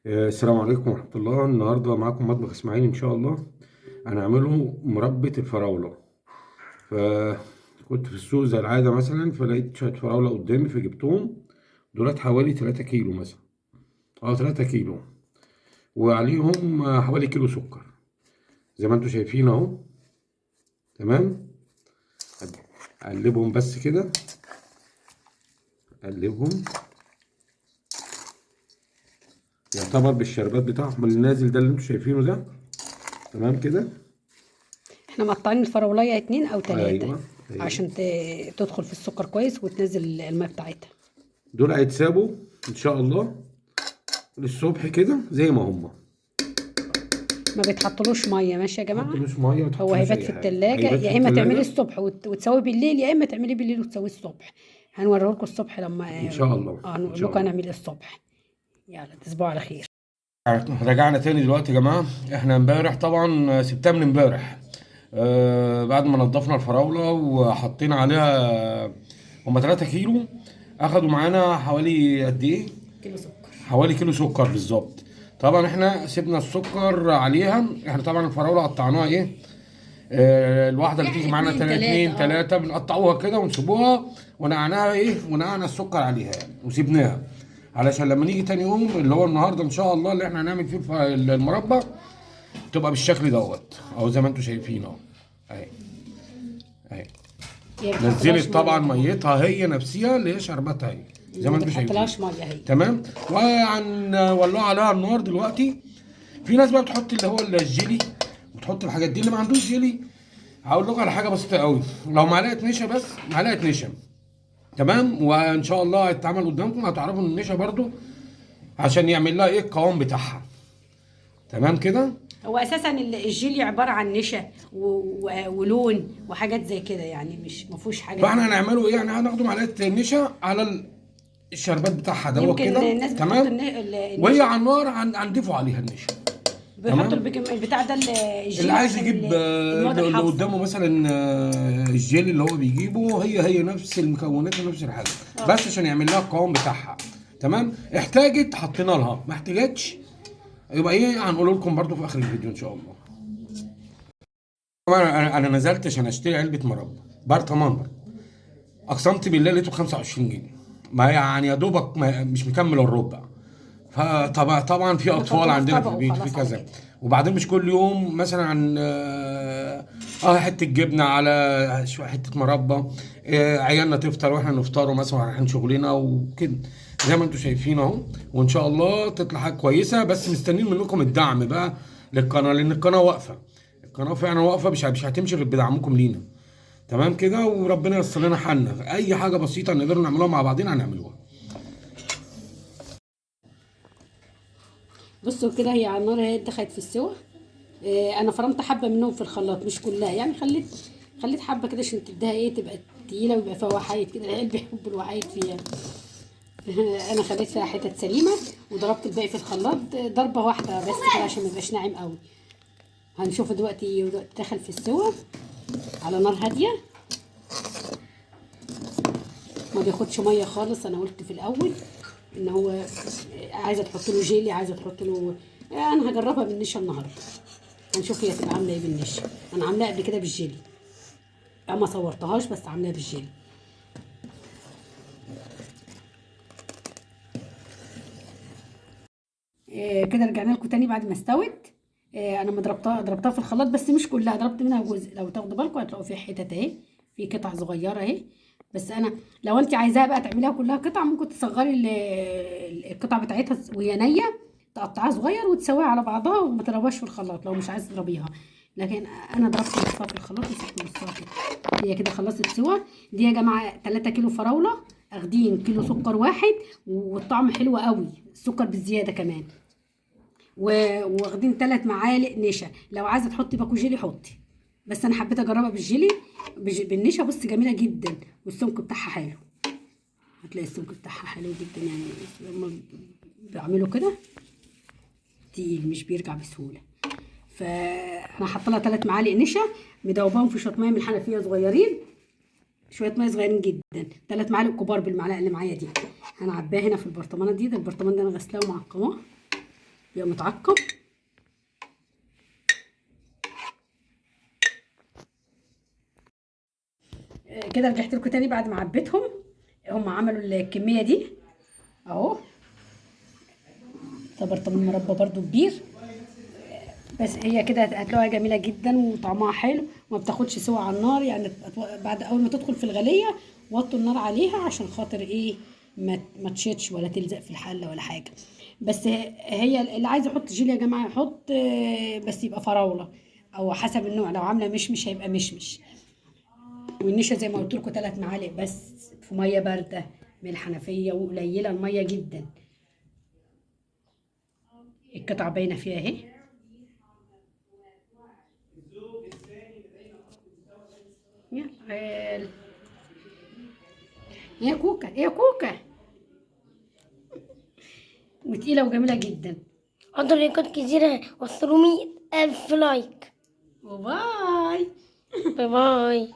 السلام عليكم ورحمة الله. النهاردة معاكم مطبخ إسماعيل إن شاء الله. هنعمله مربى الفراولة. فكنت في السوق زي العادة مثلا، فلقيت شوية فراولة قدامي فجبتهم. دولت حوالي 3 كيلو مثلا. 3 كيلو. وعليهم حوالي كيلو سكر زي ما انتوا شايفين اهو. تمام. اقلبهم بس كده. اقلبهم. يعتبر بالشربات بتاعهم اللي نازل ده اللي انتوا شايفينه ده. تمام كده. احنا مقطعين الفراولايه 2 أو 3 ايوه ايوه. عشان تدخل في السكر كويس وتنزل الماء بتاعتها. دول هيتسابوا ان شاء الله للصبح كده زي ما هما. ما بيتحطلوش ميه، ماشي يا ما جماعه. تحطلوش ميه، ما هو تحطلوش هيبات اي في حاجه، التلاجة، هيبات في يا اما تعملي التلاجة. الصبح وتسويه بالليل، يا اما تعمليه بالليل وتسويه الصبح. هنوريه لكم الصبح لما ان شاء الله ان هنقول شاء لكم الله. هنعمل ايه الصبح. يلا تصبحوا على خير. رجعنا تاني دلوقتي يا جماعه. احنا امبارح طبعا سبتها من امبارح. بعد ما نضفنا الفراوله وحطينا عليها. هما 3 كيلو. اخدوا معانا حوالي قد ايه؟ كيلو سكر. حوالي كيلو سكر بالظبط. طبعا احنا سيبنا السكر عليها. احنا طبعا الفراوله قطعناها ايه؟ الواحده اللي تيجي يعني معانا اتنين تلاتة اتنين تلاته بنقطعوها كده ونسيبوها. ونقعناها ايه؟ ونقعنا السكر عليها يعني وسيبناها. علشان لما نيجي تاني يوم اللي هو النهارده ان شاء الله اللي احنا هنعمل فيه المربى. تبقى بالشكل دوت او زي ما انتم شايفين اهو. اهي. اهي. هي بتحطلهاش نزلت ميه طبعا يا جماعه. ميتها هي نفسها اللي هي شربتها هي. زي ما ما انتم شايفين. بتحطلهاش ميه هي. تمام. وهنولعوا عليها النار دلوقتي. في ناس بقى بتحط اللي هو الجيلي. وتحط الحاجات دي اللي ما عندوش جيلي. هقول لكم على حاجه بسيطه قوي. لو معلقه نشا بس. معلقه نشا. تمام. وان شاء الله هيتعمل قدامكم هتعرفوا ان النشا برضو. عشان يعمل لها ايه القوام بتاعها. تمام كده. هو اساسا الجيلي عباره عن نشا ولون وحاجات زي كده، يعني مش ما فيهوش حاجه. فاحنا هنعمله ايه؟ يعني هناخده معلقه نشا على الشربات بتاعها دوت يمكن كده. الناس بتحط تمام. وهي النشا. على النار هنضيفوا عليها النشا. بيحطوا تمام. البتاع ده اللي الجيلي عايز عشان يجيب المواد اللي الحافظه. قدامه مثلا الجيل اللي هو بيجيبه هي نفس المكونات ونفس الحاجه. بس عشان يعمل لها القوام بتاعها. تمام. احتاجت حطينا لها، ما احتاجتش يبقى ايه هنقول لكم برضو في اخر الفيديو ان شاء الله. طبعا انا نزلت عشان اشتري علبه مربى برطمان. اقسمت بالله لقيته ب 25 جنيه. ما يعني يا دوبك مش مكمل الربع. فطبعا في اطفال بيحطوها في عندنا في طبق البيت في وخلاص على كذا. كده. وبعدين مش كل يوم مثلا عن حته جبنه على شويه حته مربى. عيالنا تفطر واحنا نفطروا مثلا رايحين شغلنا وكده. زي ما انتم شايفين اهو. وان شاء الله تطلع حاجه كويسه بس مستنيين منكم الدعم بقى. للقناه لان القناه واقفه. القناه فعلا واقفه مش هتمشي غير بدعمكم لينا. تمام كده. وربنا ييسر لنا حالنا اي حاجه بسيطه نقدر نعملوها مع بعضنا هنعملوها. بصوا كده هي على النار اهي دخلت في السوا. انا فرمت حبه منهم في الخلاط مش كلها، يعني خليت حبه كده عشان تديها ايه، تبقى تقيله ويبقى فيها وحايد كده، العيال بيحبوا الوحايد فيها. انا خليت فيها حتت سليمه وضربت الباقي في الخلاط ضربه واحده بس كده عشان ما يبقاش ناعم قوي. هنشوف دلوقتي دخل في السوا على نار هاديه. ما بياخدش ميه خالص. انا قلت في الاول ان هو عايزه تحط له جيلي، عايزه تحط له. انا هجربها بالنشا النهارده. هنشوف هي تبقى عامله ايه بالنشا. انا عاملاها قبل كده بالجيلي. ما صورتهاش بس عاملاها بالجيلي. كده رجعنا لكم تاني بعد ما استوت. انا ما ضربتها في الخلاط بس مش كلها، ضربت منها جزء. لو تاخدوا بالكم هتلاقوا فيها حتت اهي، في قطع صغيره اهي. بس انا لو انت عايزاها بقى تعمليها كلها قطع ممكن تصغري القطع بتاعتها وهي نيه، تقطعها صغير وتسويها على بعضها وما تضربهاش في الخلاط لو مش عايزه تضربيها. لكن انا ضربت نصها في الخلاط وسبت نصها كده. هي كده خلصت سوا. دي يا جماعه 3 كيلو فراوله اخدين كيلو سكر واحد، والطعم حلو قوي، السكر بالزياده كمان. واخدين 3 معالق نشا. لو عايزه تحطي باكو جيلي حطي، بس انا حبيت اجربها بالجيلي بالنشا. بص جميله جدا والسمك بتاعها حلو. هتلاقي السمك بتاعها حلو جدا، يعني لما بعمله كده تقيل مش بيرجع بسهوله. فانا حاطه لها 3 معالق نشا مدوباهم في شويه ميه من الحنفيه صغيرين، شويه ميه صغيرين جدا، 3 معالق كبار بالمعلقه اللي معايا دي. هنعبيها هنا في البرطمانه دي. ده البرطمان ده انا غسلاه ومعقماه. بيبقى متعقم. كده رجعت لكم تاني بعد ما عبيتهم. هم عملوا الكميه دي اهو. ده برطمان مربى برضو كبير، بس هي كده هتلاقوها جميله جدا وطعمها حلو وما بتاخدش سوا على النار. يعني بعد اول ما تدخل في الغليه وطوا النار عليها عشان خاطر ايه ما تشيتش ولا تلزق في الحله ولا حاجه. بس هي اللي عايز يحط جيلي يا جماعه يحط، بس يبقى فراوله او حسب النوع. لو عامله مشمش هيبقى مشمش. والنشا زي ما قلت لكم 3 معالق بس في ميه بارده من الحنفيه، وقليله الميه جدا. القطع باينه فيها اهي. يا عيال، يا كوكا يا كوكا، وتقيله وجميله جدا. أقدر لايكات كتيرة وصلوا 100,000 لايك. وباي. باي باي.